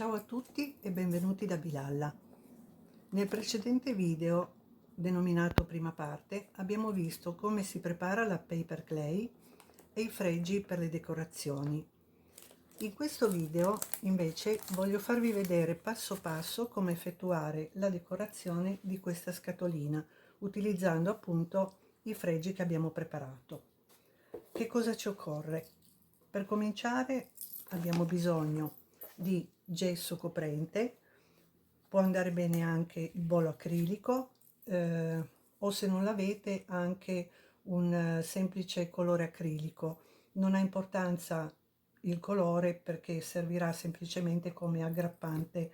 Ciao a tutti e benvenuti da Bilalla. Nel precedente video, denominato prima parte, abbiamo visto come si prepara la paper clay e i fregi per le decorazioni. In questo video invece voglio farvi vedere passo passo come effettuare la decorazione di questa scatolina utilizzando appunto i fregi che abbiamo preparato. Che cosa ci occorre? Per cominciare abbiamo bisogno di gesso coprente, può andare bene anche il bolo acrilico o se non l'avete anche un semplice colore acrilico. Non ha importanza il colore perché servirà semplicemente come aggrappante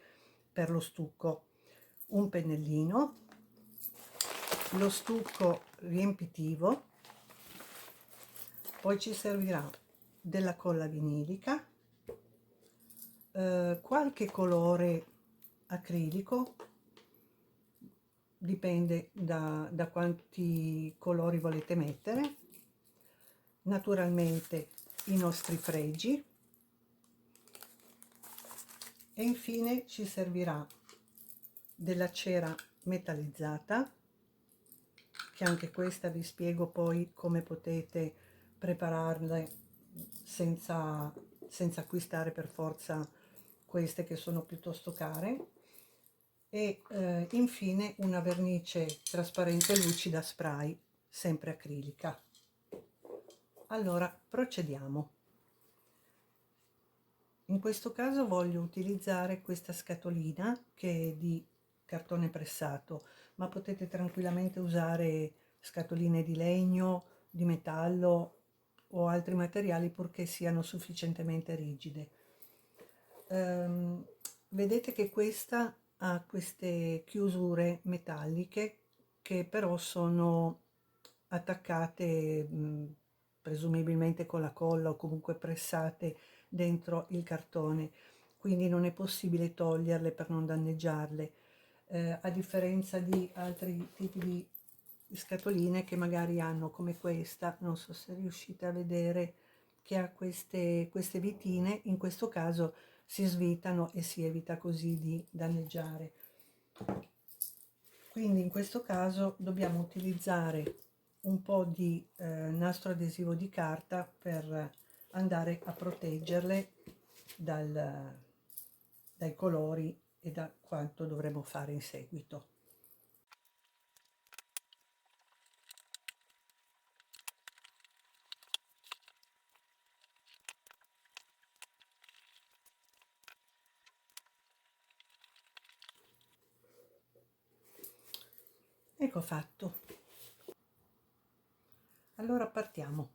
per lo stucco. Un pennellino, lo stucco riempitivo, poi ci servirà della colla vinilica, qualche colore acrilico, dipende da quanti colori volete mettere, naturalmente i nostri fregi e infine ci servirà della cera metallizzata, che anche questa vi spiego poi come potete prepararle senza acquistare per forza queste che sono piuttosto care, e infine una vernice trasparente lucida spray, sempre acrilica. Allora procediamo. In questo caso voglio utilizzare questa scatolina che è di cartone pressato, ma potete tranquillamente usare scatoline di legno, di metallo o altri materiali purché siano sufficientemente rigide. Vedete che questa ha queste chiusure metalliche che però sono attaccate presumibilmente con la colla o comunque pressate dentro il cartone, quindi non è possibile toglierle per non danneggiarle, a differenza di altri tipi di scatoline che magari hanno, come questa, non so se riuscite a vedere, che ha queste vitine. In questo caso si svitano e si evita così di danneggiare. Quindi in questo caso dobbiamo utilizzare un po' di nastro adesivo di carta per andare a proteggerle dai colori e da quanto dovremo fare in seguito. Ecco fatto. Allora partiamo.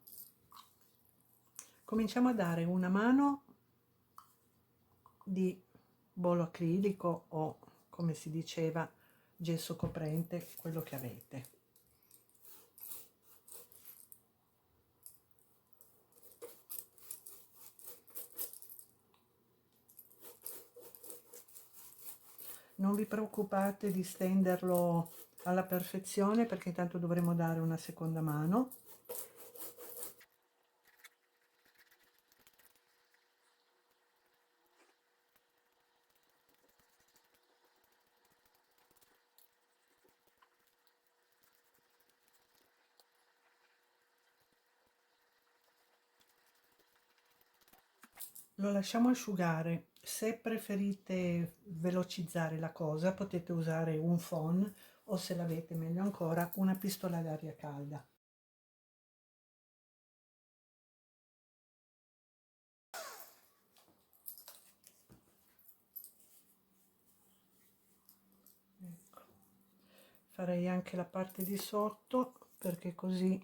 Cominciamo a dare una mano di bolo acrilico o, come si diceva, gesso coprente, quello che avete. Non vi preoccupate di stenderlo alla perfezione perché tanto dovremo dare una seconda mano. Lo lasciamo asciugare. Se preferite velocizzare la cosa potete usare un phon o, se l'avete meglio ancora, una pistola d'aria calda. Ecco. Farei anche la parte di sotto perché così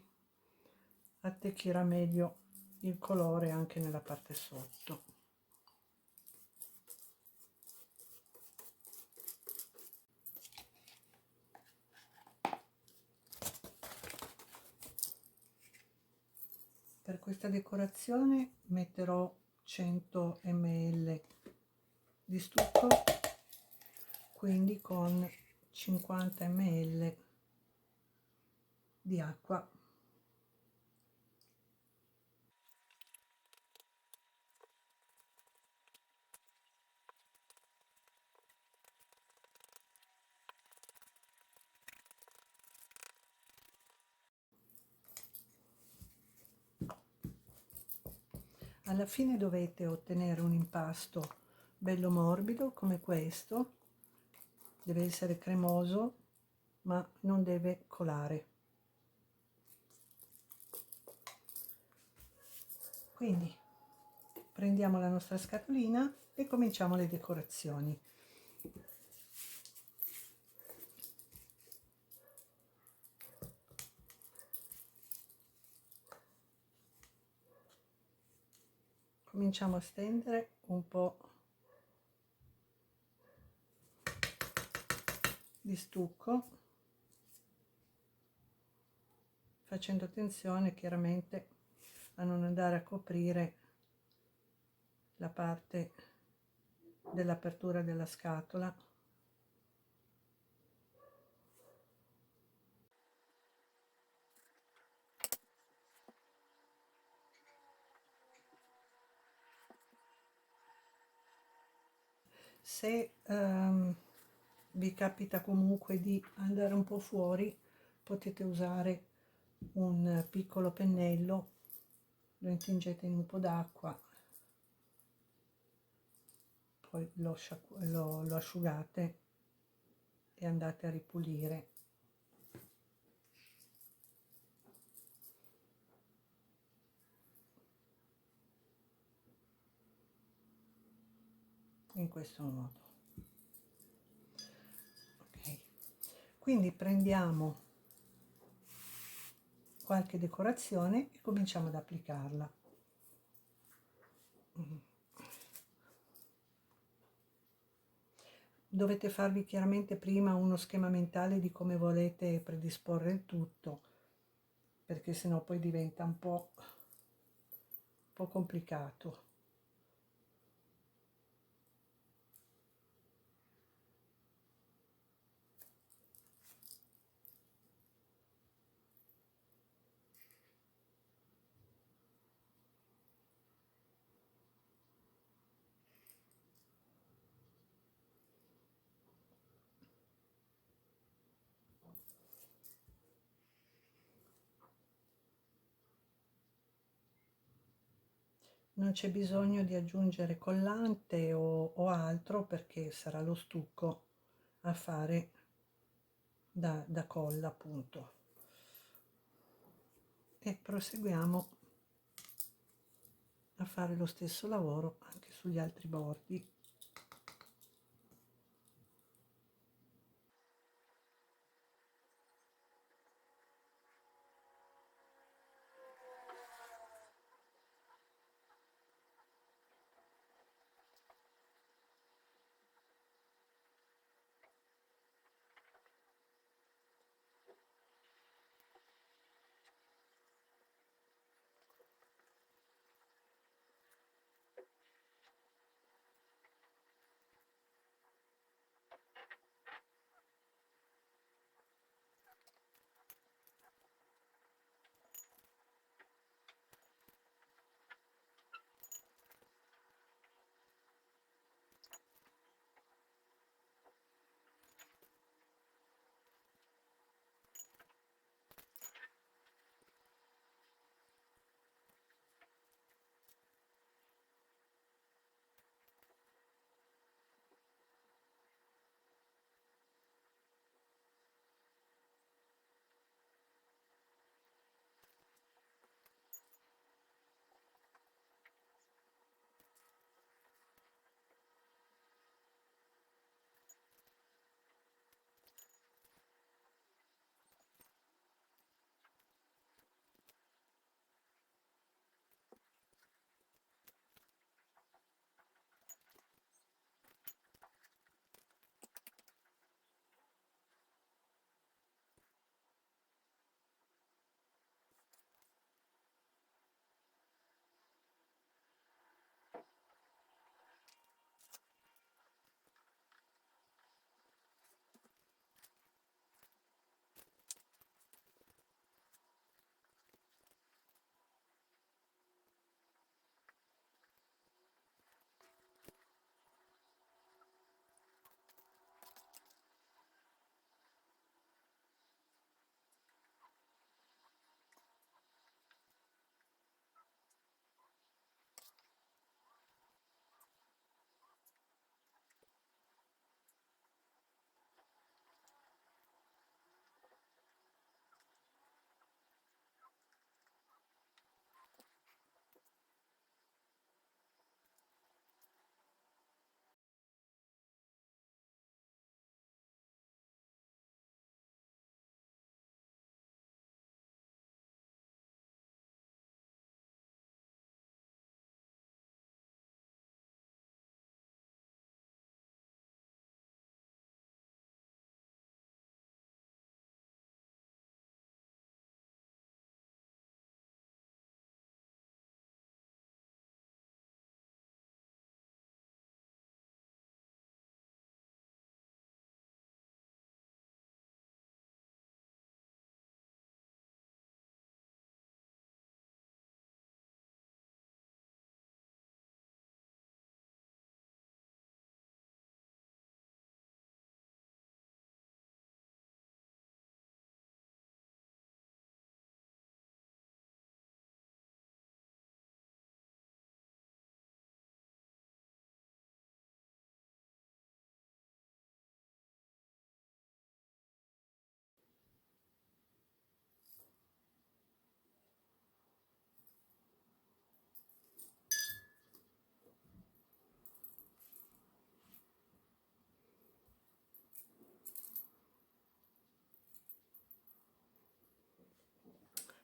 attecchirà meglio il colore anche nella parte sotto. Per questa decorazione metterò 100 ml di stucco, quindi con 50 ml di acqua. Alla fine dovete ottenere un impasto bello morbido come questo, deve essere cremoso ma non deve colare. Quindi prendiamo la nostra scatolina e cominciamo le decorazioni. Cominciamo a stendere un po' di stucco, facendo attenzione chiaramente a non andare a coprire la parte dell'apertura della scatola. Se vi capita comunque di andare un po' fuori, potete usare un piccolo pennello, lo intingete in un po' d'acqua, poi lo asciugate e andate a ripulire. In questo modo. Ok, quindi prendiamo qualche decorazione e cominciamo ad applicarla. Dovete farvi chiaramente prima uno schema mentale di come volete predisporre il tutto, perché sennò poi diventa un po' complicato. Non c'è bisogno di aggiungere collante o altro, perché sarà lo stucco a fare da colla, appunto. E proseguiamo a fare lo stesso lavoro anche sugli altri bordi.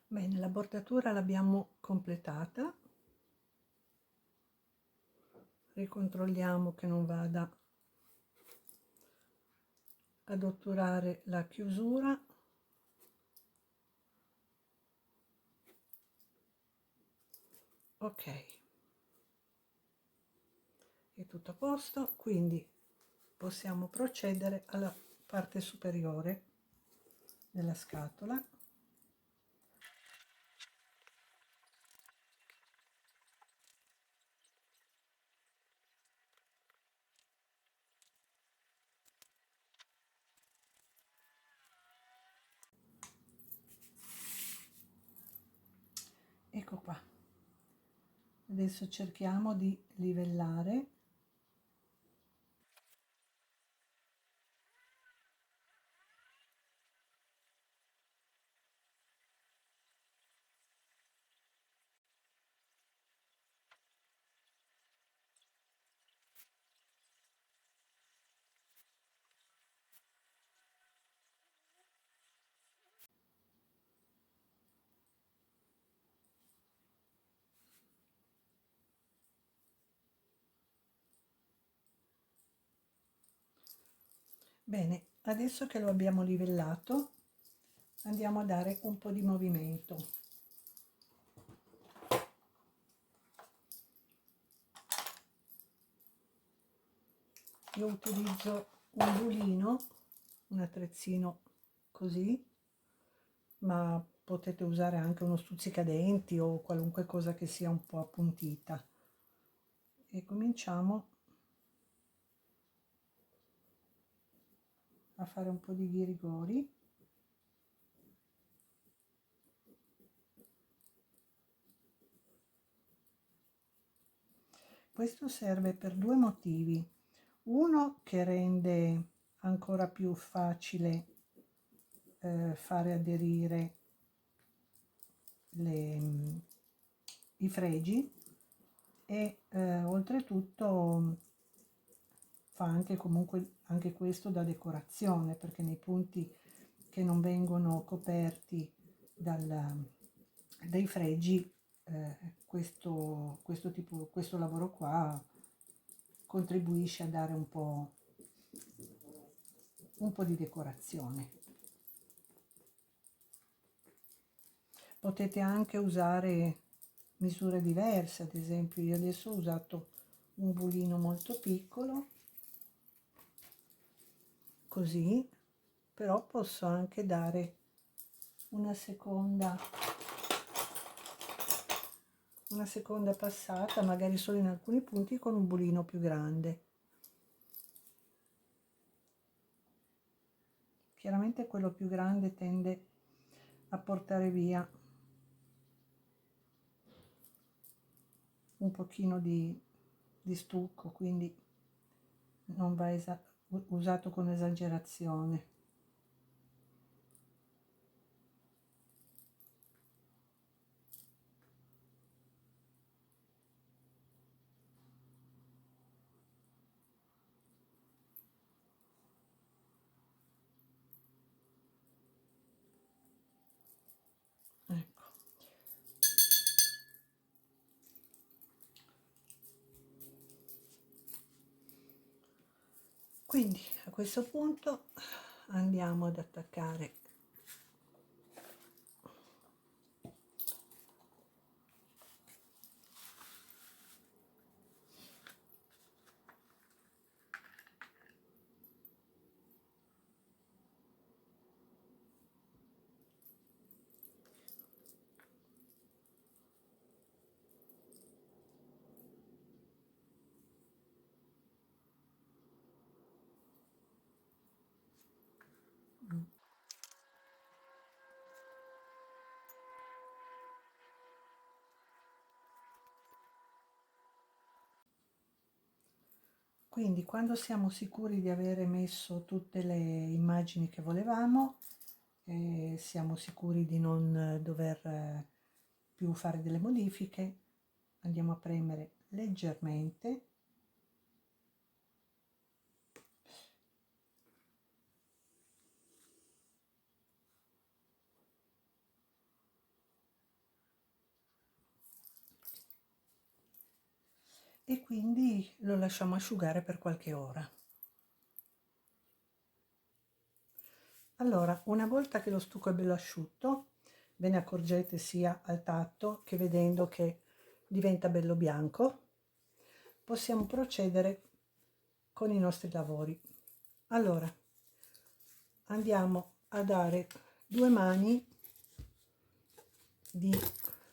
Bene, la bordatura l'abbiamo completata. Ricontrolliamo che non vada ad otturare la chiusura. Ok, è tutto a posto, quindi possiamo procedere alla parte superiore della scatola. Ecco qua. Adesso cerchiamo di livellare. Bene, adesso che lo abbiamo livellato, andiamo a dare un po' di movimento. Io utilizzo un bulino, un attrezzino così, ma potete usare anche uno stuzzicadenti o qualunque cosa che sia un po' appuntita. E cominciamo a fare un po' di ghirigori. Questo serve per due motivi. Uno, che rende ancora più facile fare aderire i fregi, e oltretutto fa anche comunque anche questo da decorazione, perché nei punti che non vengono coperti dai fregi, questo lavoro qua contribuisce a dare un po' di decorazione. Potete anche usare misure diverse, ad esempio io adesso ho usato un bulino molto piccolo, così, però posso anche dare una seconda passata, magari solo in alcuni punti, con un bulino più grande. Chiaramente quello più grande tende a portare via un pochino di stucco, quindi non va usato con esagerazione. Ecco. Quindi a questo punto andiamo ad attaccare Quindi quando siamo sicuri di avere messo tutte le immagini che volevamo, siamo sicuri di non dover più fare delle modifiche, andiamo a premere leggermente e quindi lo lasciamo asciugare per qualche ora. Allora, una volta che lo stucco è bello asciutto, ve ne accorgete sia al tatto che vedendo che diventa bello bianco, possiamo procedere con i nostri lavori. Allora, andiamo a dare 2 mani di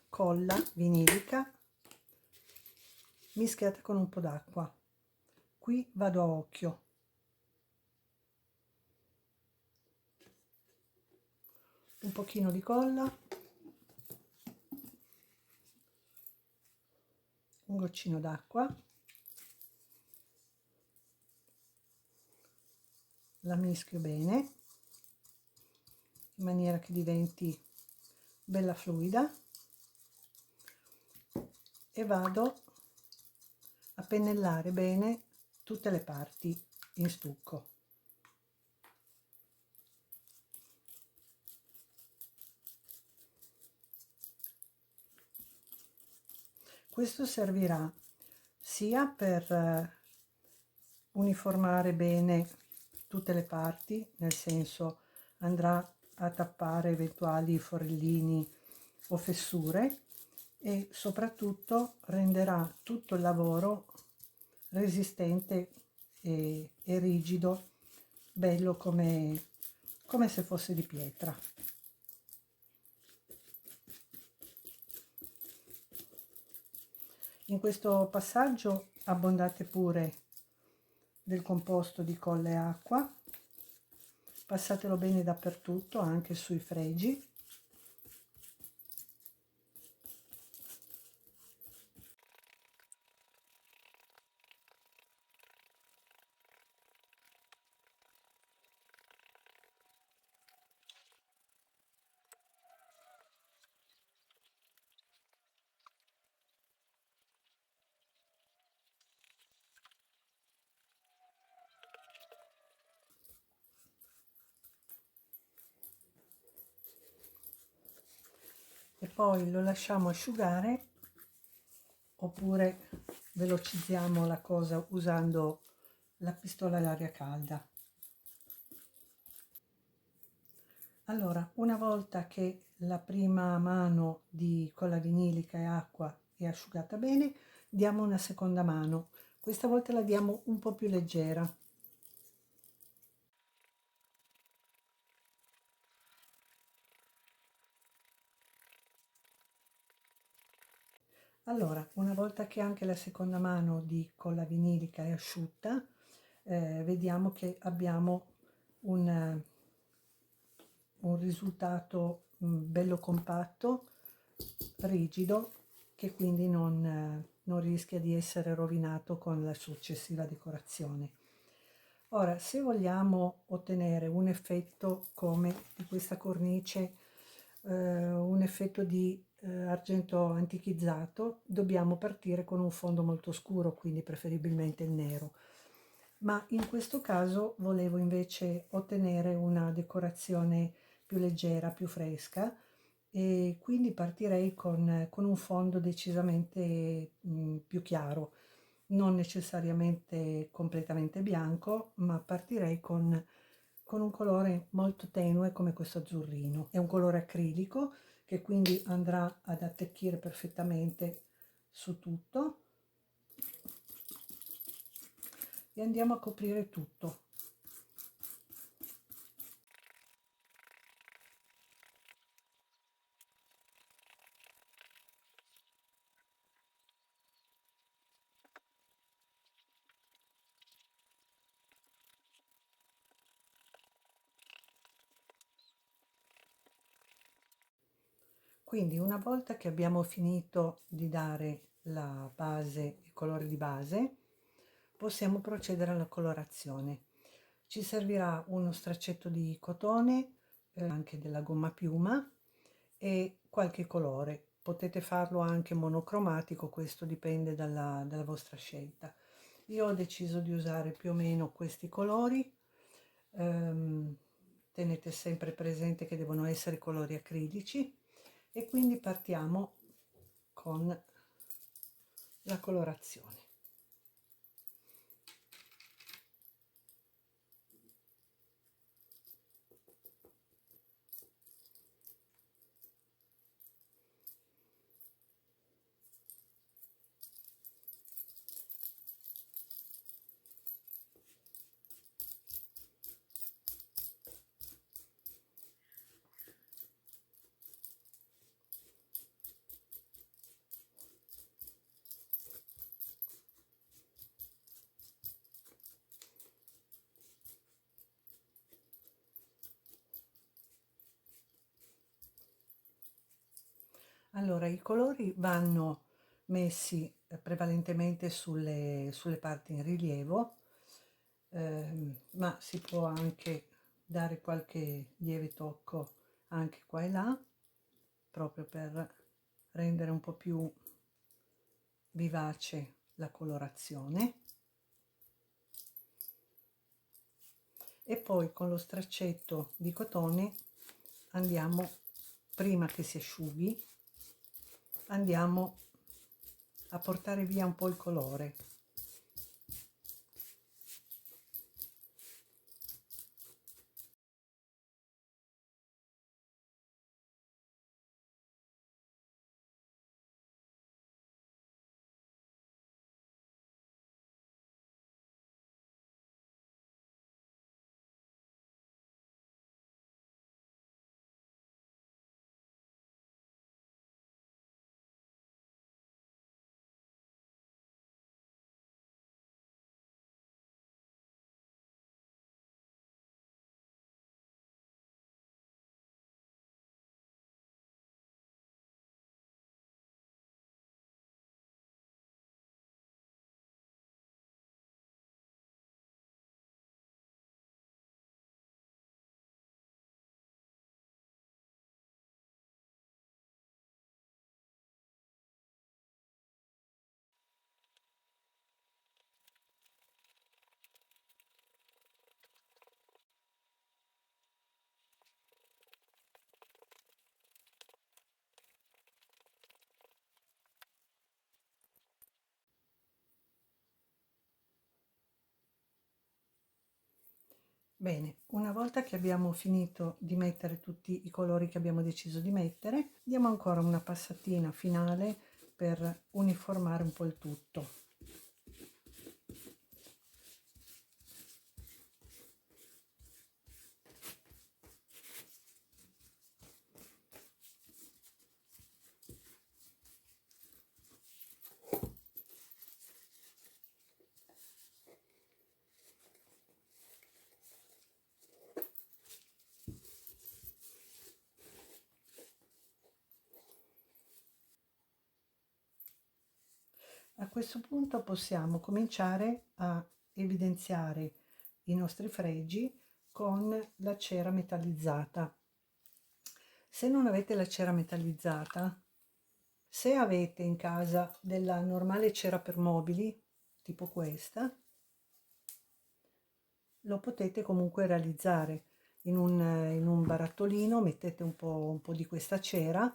colla vinilica mischiata con un po' d'acqua. Qui vado a occhio. Un pochino di colla, un goccino d'acqua, la mischio bene in maniera che diventi bella fluida e vado a pennellare bene tutte le parti in stucco. Questo servirà sia per uniformare bene tutte le parti, nel senso andrà a tappare eventuali forellini o fessure, e soprattutto renderà tutto il lavoro resistente e rigido, bello come se fosse di pietra. In questo passaggio abbondate pure del composto di colla e acqua, passatelo bene dappertutto, anche sui fregi. E poi lo lasciamo asciugare, oppure velocizziamo la cosa usando la pistola all'aria calda. Allora, una volta che la prima mano di colla vinilica e acqua è asciugata bene, diamo una seconda mano. Questa volta la diamo un po' più leggera. Allora, una volta che anche la seconda mano di colla vinilica è asciutta, vediamo che abbiamo un risultato bello compatto, rigido, che quindi non rischia di essere rovinato con la successiva decorazione. Ora, se vogliamo ottenere un effetto come di questa cornice, un effetto di argento antichizzato, dobbiamo partire con un fondo molto scuro, quindi preferibilmente il nero. Ma in questo caso volevo invece ottenere una decorazione più leggera, più fresca, e quindi partirei con un fondo decisamente più chiaro, non necessariamente completamente bianco, ma partirei con un colore molto tenue come questo azzurrino. È un colore acrilico che quindi andrà ad attecchire perfettamente su tutto, e andiamo a coprire tutto. Quindi una volta che abbiamo finito di dare la base, il colore di base, possiamo procedere alla colorazione. Ci servirà uno straccetto di cotone, anche della gomma piuma e qualche colore. Potete farlo anche monocromatico, questo dipende dalla vostra scelta. Io ho deciso di usare più o meno questi colori. Tenete sempre presente che devono essere colori acrilici, e quindi partiamo con la colorazione. Allora, i colori vanno messi prevalentemente sulle parti in rilievo, ma si può anche dare qualche lieve tocco anche qua e là, proprio per rendere un po' più vivace la colorazione. E poi con lo straccetto di cotone andiamo, prima che si asciughi, andiamo a portare via un po' il colore. Bene, una volta che abbiamo finito di mettere tutti i colori che abbiamo deciso di mettere, diamo ancora una passatina finale per uniformare un po' il tutto. A questo punto possiamo cominciare a evidenziare i nostri fregi con la cera metallizzata. Se non avete la cera metallizzata, se avete in casa della normale cera per mobili, tipo questa, lo potete comunque realizzare in un barattolino, mettete un po' di questa cera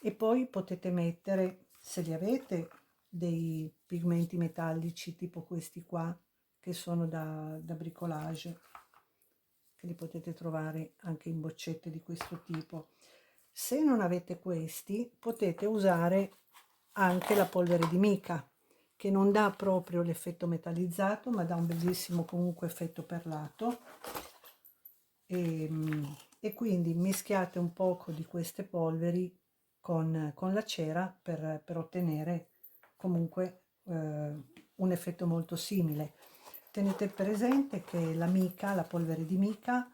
e poi potete mettere, se li avete, dei pigmenti metallici tipo questi qua, che sono da bricolage, che li potete trovare anche in boccette di questo tipo. Se non avete questi, potete usare anche la polvere di mica, che non dà proprio l'effetto metallizzato, ma dà un bellissimo comunque effetto perlato. E quindi mischiate un poco di queste polveri con la cera per ottenere comunque un effetto molto simile. Tenete presente che la mica, la polvere di mica,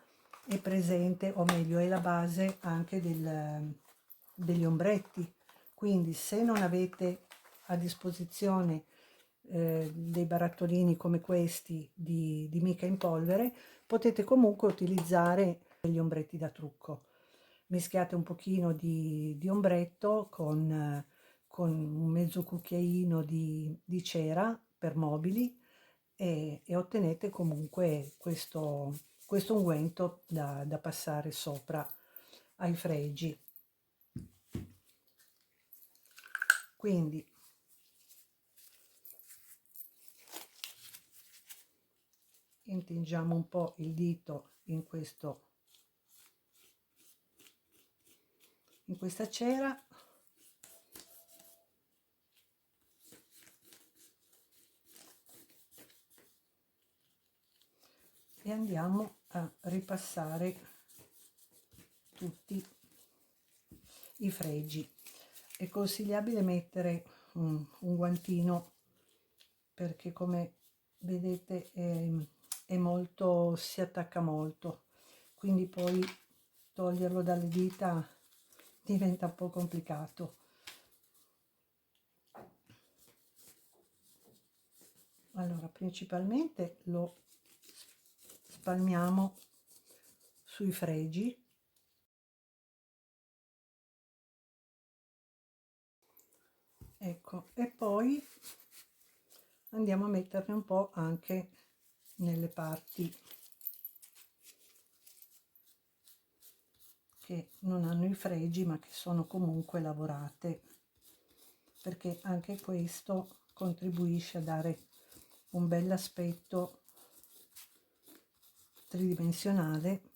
è presente, o meglio è la base anche degli ombretti, quindi se non avete a disposizione dei barattolini come questi di mica in polvere, potete comunque utilizzare degli ombretti da trucco. Mischiate un pochino di ombretto con un mezzo cucchiaino di cera per mobili e ottenete comunque questo unguento da passare sopra ai fregi. Quindi intingiamo un po' il dito in questa cera e andiamo a ripassare tutti i fregi. È consigliabile mettere un guantino perché, come vedete, è molto, si attacca molto, quindi poi toglierlo dalle dita diventa un po' complicato. Allora, principalmente lo spalmiamo sui fregi. Ecco, e poi andiamo a metterne un po' anche nelle parti che non hanno i fregi ma che sono comunque lavorate, perché anche questo contribuisce a dare un bel aspetto tridimensionale.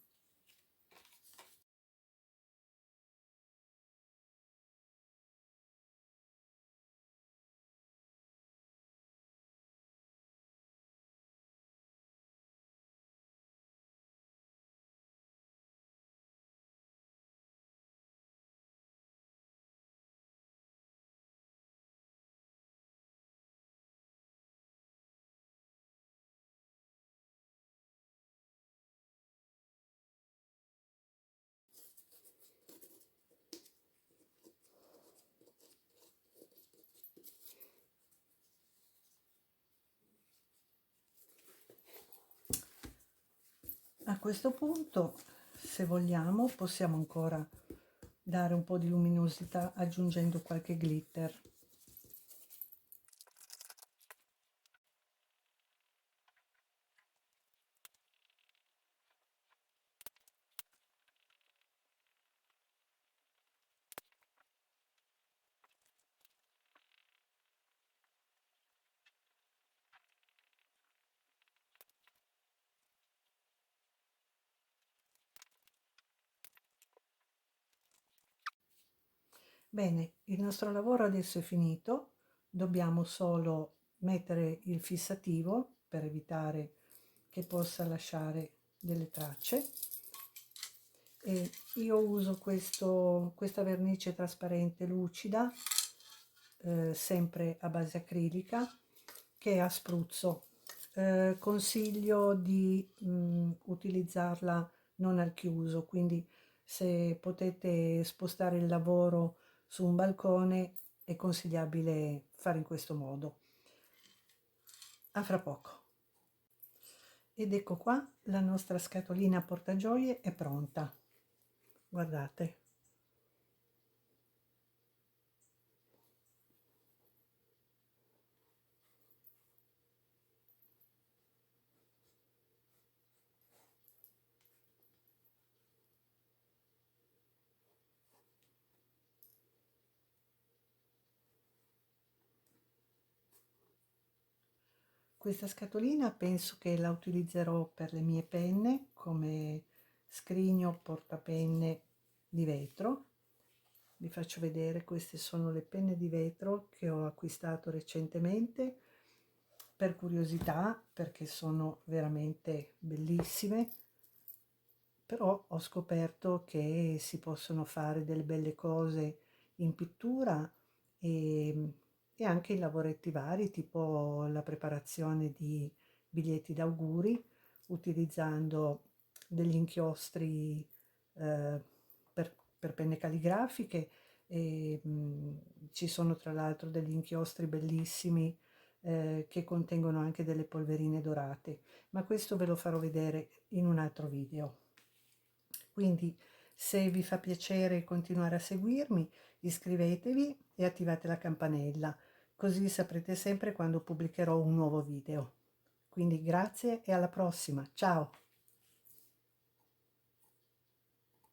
A questo punto, se vogliamo, possiamo ancora dare un po' di luminosità aggiungendo qualche glitter. Bene, il nostro lavoro adesso è finito, dobbiamo solo mettere il fissativo per evitare che possa lasciare delle tracce. E io uso questa vernice trasparente lucida, sempre a base acrilica, che è a spruzzo. Consiglio di utilizzarla non al chiuso, quindi se potete spostare il lavoro su un balcone è consigliabile fare in questo modo. A fra poco. Ed ecco qua, la nostra scatolina portagioie è pronta. Guardate. Questa scatolina penso che la utilizzerò per le mie penne come scrigno portapenne di vetro. Vi faccio vedere, queste sono le penne di vetro che ho acquistato recentemente per curiosità, perché sono veramente bellissime, però ho scoperto che si possono fare delle belle cose in pittura e, e anche in lavoretti vari, tipo la preparazione di biglietti d'auguri utilizzando degli inchiostri per penne calligrafiche e ci sono tra l'altro degli inchiostri bellissimi che contengono anche delle polverine dorate, ma questo ve lo farò vedere in un altro video. Quindi se vi fa piacere continuare a seguirmi, iscrivetevi e attivate la campanella, così saprete sempre quando pubblicherò un nuovo video. Quindi grazie e alla prossima, ciao!